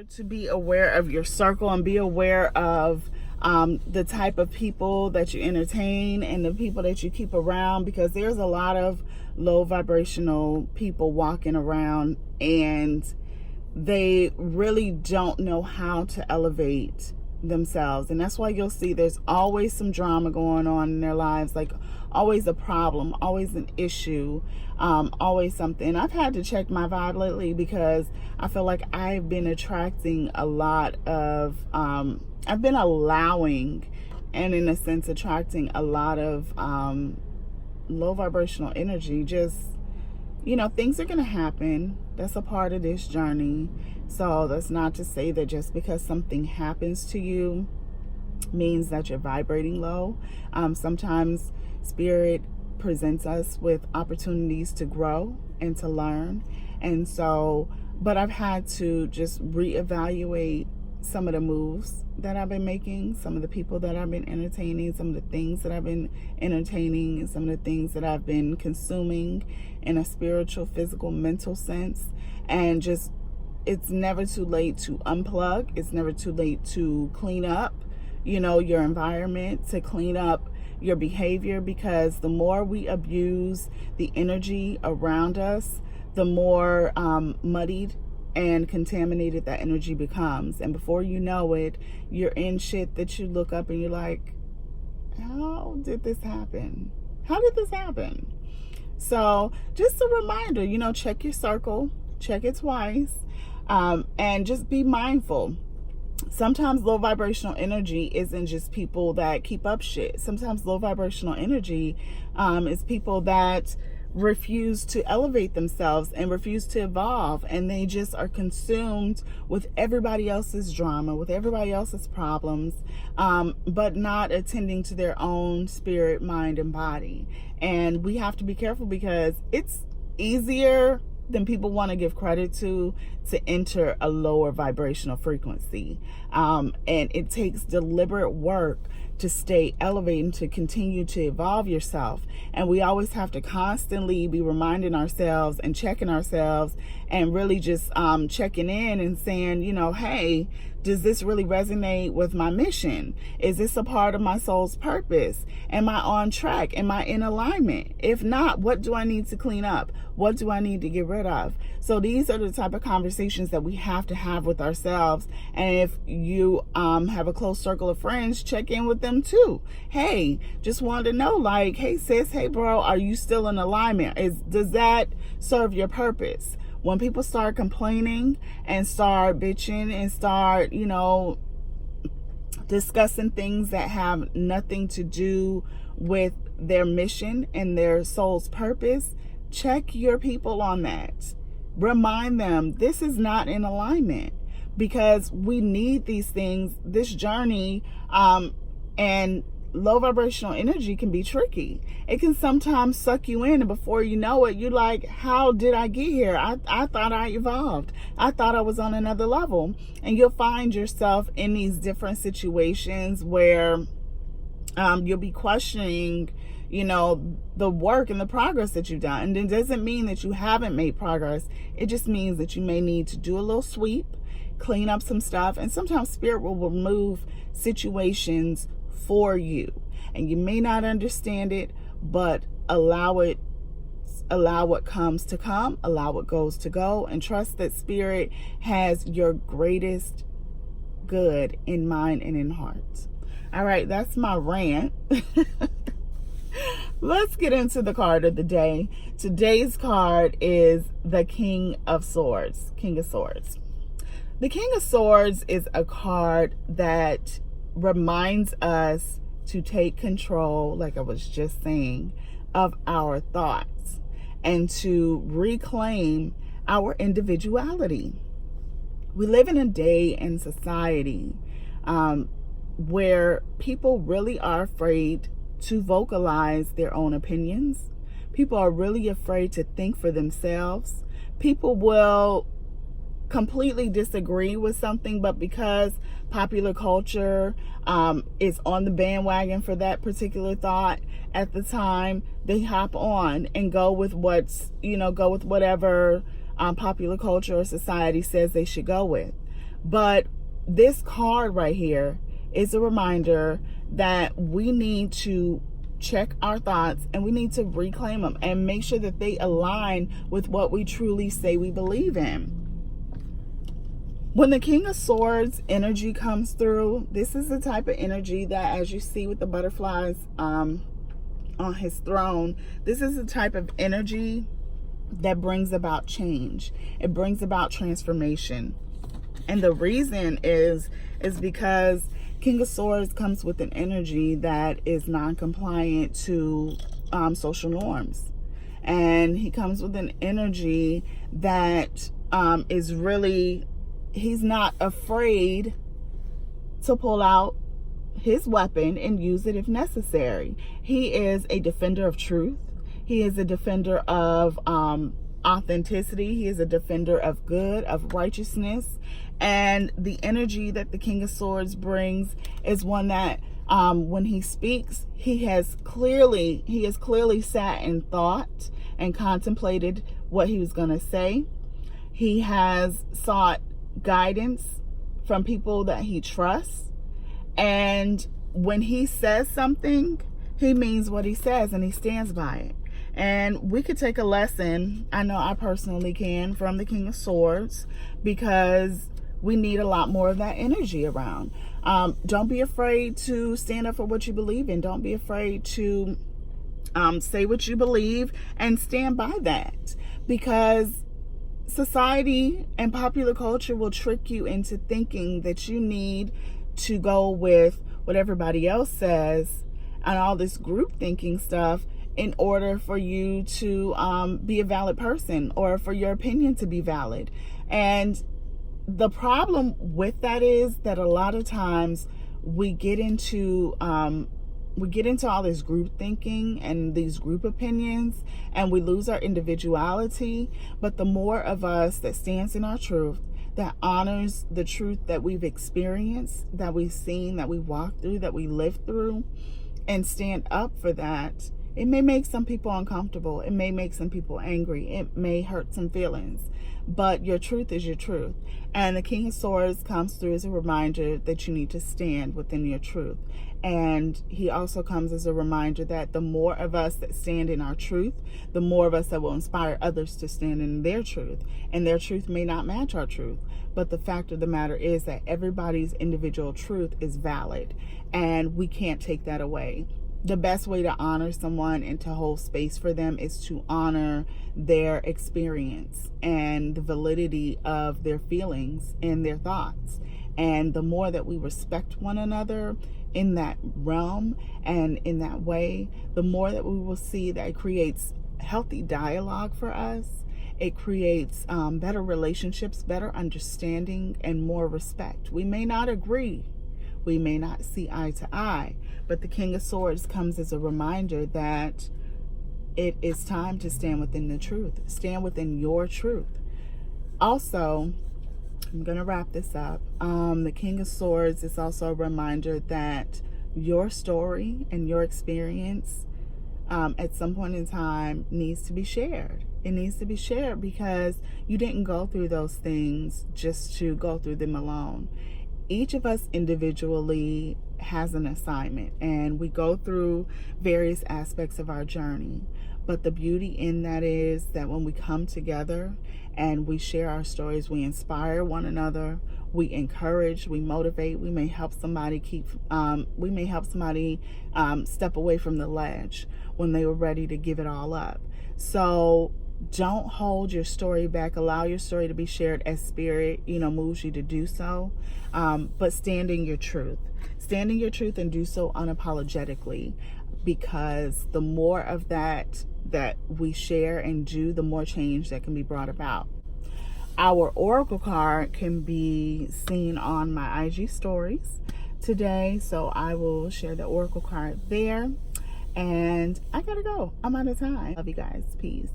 To be aware of your circle and be aware of the type of people that you entertain and the people that you keep around, because there's a lot of low vibrational people walking around and they really don't know how to elevate themselves. And that's why you'll see there's always some drama going on in their lives, like always a problem, always an issue, always something. I've had to check my vibe lately because I feel like I've been attracting a lot of I've been allowing and in a sense attracting a lot of low vibrational energy. Just, things are going to happen. That's a part of this journey. So that's not to say that just because something happens to you means that you're vibrating low. Sometimes spirit presents us with opportunities to grow and to learn. And so, but I've had to just reevaluate some of the moves that I've been making, some of the people that I've been entertaining, some of the things that I've been entertaining, and some of the things that I've been consuming in a spiritual, physical, mental sense. And just, it's never too late to unplug. It's never too late to clean up, your environment, to clean up your behavior, because the more we abuse the energy around us, the more muddied and contaminated that energy becomes. And before you know it, you're in shit that you look up and you're like, how did this happen? How did this happen? So just a reminder, check your circle, check it twice, and just be mindful. Sometimes low vibrational energy isn't just people that keep up shit. Sometimes low vibrational energy is people that refuse to elevate themselves and refuse to evolve, and they just are consumed with everybody else's drama, with everybody else's problems, but not attending to their own spirit, mind, and body. And we have to be careful, because it's easier than people want to give credit to enter a lower vibrational frequency, and it takes deliberate work to stay elevated, to continue to evolve yourself. And we always have to constantly be reminding ourselves and checking ourselves, and really just checking in and saying, hey, does this really resonate with my mission? Is this a part of my soul's purpose? Am I on track? Am I in alignment? If not, what do I need to clean up? What do I need to get rid of? So these are the type of conversations that we have to have with ourselves. And if you have a close circle of friends, check in with them too. Hey, just wanted to know, like, hey sis, hey bro, are you still in alignment? Does that serve your purpose? When people start complaining and start bitching and start, discussing things that have nothing to do with their mission and their soul's purpose, check your people on that. Remind them this is not in alignment, because we need these things. This journey, and low vibrational energy can be tricky. It can sometimes suck you in, and before you know it, you're like, how did I get here? I thought I evolved. I thought I was on another level. And you'll find yourself in these different situations where you'll be questioning, the work and the progress that you've done. And it doesn't mean that you haven't made progress. It just means that you may need to do a little sweep, clean up some stuff, and sometimes spirit will remove situations for you, and you may not understand it, but allow what comes to come, allow what goes to go, and trust that spirit has your greatest good in mind and in heart. All right, that's my rant. Let's get into the card of the day. Today's card is the King of Swords. King of Swords. The King of Swords is a card that reminds us to take control, like I was just saying, of our thoughts, and to reclaim our individuality. We live in a day and society where people really are afraid to vocalize their own opinions. People are really afraid to think for themselves. People will completely disagree with something, but because popular culture is on the bandwagon for that particular thought at the time, they hop on and go with whatever popular culture or society says they should go with. But this card right here is a reminder that we need to check our thoughts and we need to reclaim them and make sure that they align with what we truly say we believe in. When the King of Swords energy comes through, this is the type of energy that, as you see with the butterflies on his throne, this is the type of energy that brings about change. It brings about transformation. And the reason is because King of Swords comes with an energy that is non-compliant to social norms. And he comes with an energy that is really, he's not afraid to pull out his weapon and use it if necessary. He is a defender of truth. He is a defender of authenticity. He is a defender of good, of righteousness. And the energy that the King of Swords brings is one that when he speaks, he has clearly sat and thought and contemplated what he was going to say. He has sought guidance from people that he trusts. And when he says something, he means what he says and he stands by it. And we could take a lesson, I know I personally can, from the King of Swords, because we need a lot more of that energy around. Don't be afraid to stand up for what you believe in. Don't be afraid to say what you believe and stand by that, because society and popular culture will trick you into thinking that you need to go with what everybody else says and all this group thinking stuff in order for you to be a valid person or for your opinion to be valid. And the problem with that is that a lot of times we get into all this group thinking and these group opinions, and we lose our individuality. But the more of us that stands in our truth, that honors the truth that we've experienced, that we've seen, that we walked through, that we lived through, and stand up for that, it may make some people uncomfortable. It may make some people angry. It may hurt some feelings. But your truth is your truth. And the King of Swords comes through as a reminder that you need to stand within your truth. And he also comes as a reminder that the more of us that stand in our truth, the more of us that will inspire others to stand in their truth. And their truth may not match our truth. But the fact of the matter is that everybody's individual truth is valid. And we can't take that away. The best way to honor someone and to hold space for them is to honor their experience and the validity of their feelings and their thoughts. And the more that we respect one another in that realm and in that way, the more that we will see that it creates healthy dialogue for us. It creates better relationships, better understanding, and more respect. We may not agree. We may not see eye to eye, but the King of Swords comes as a reminder that it is time to stand within the truth. Stand within your truth. Also, I'm going to wrap this up. The King of Swords is also a reminder that your story and your experience at some point in time needs to be shared. It needs to be shared because you didn't go through those things just to go through them alone. Each of us individually has an assignment, and we go through various aspects of our journey. But the beauty in that is that when we come together and we share our stories, we inspire one another, we encourage, we motivate, we may help somebody step away from the ledge when they were ready to give it all up. So don't hold your story back. Allow your story to be shared as spirit, moves you to do so. But stand in your truth. Stand in your truth and do so unapologetically, because the more of that we share and do, the more change that can be brought about. Our oracle card can be seen on my IG stories today, so I will share the oracle card there. And I gotta go. I'm out of time. Love you guys. Peace.